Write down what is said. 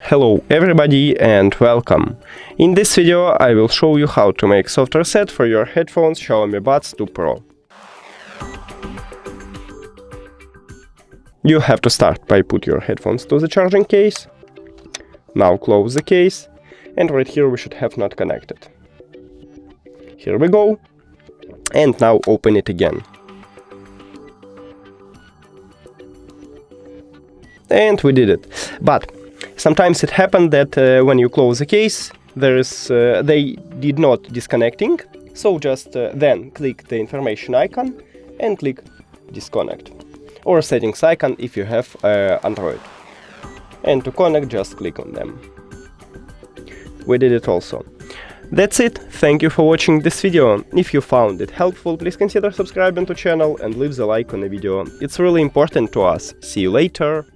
Hello everybody and welcome! In this video I will show you how to make soft reset for your headphones Xiaomi Buds 2 Pro. You have to start by put your headphones to the charging case. Now close the case, and right here we should have not connected. Here we go, and now open it again. And we did it. But sometimes it happened that when you close the case, they did not disconnecting. So just then click the information icon and click disconnect, or settings icon if you have Android. And to connect, just click on them. We did it also. That's it. Thank you for watching this video. If you found it helpful, please consider subscribing to the channel and leave the like on the video. It's really important to us. See you later.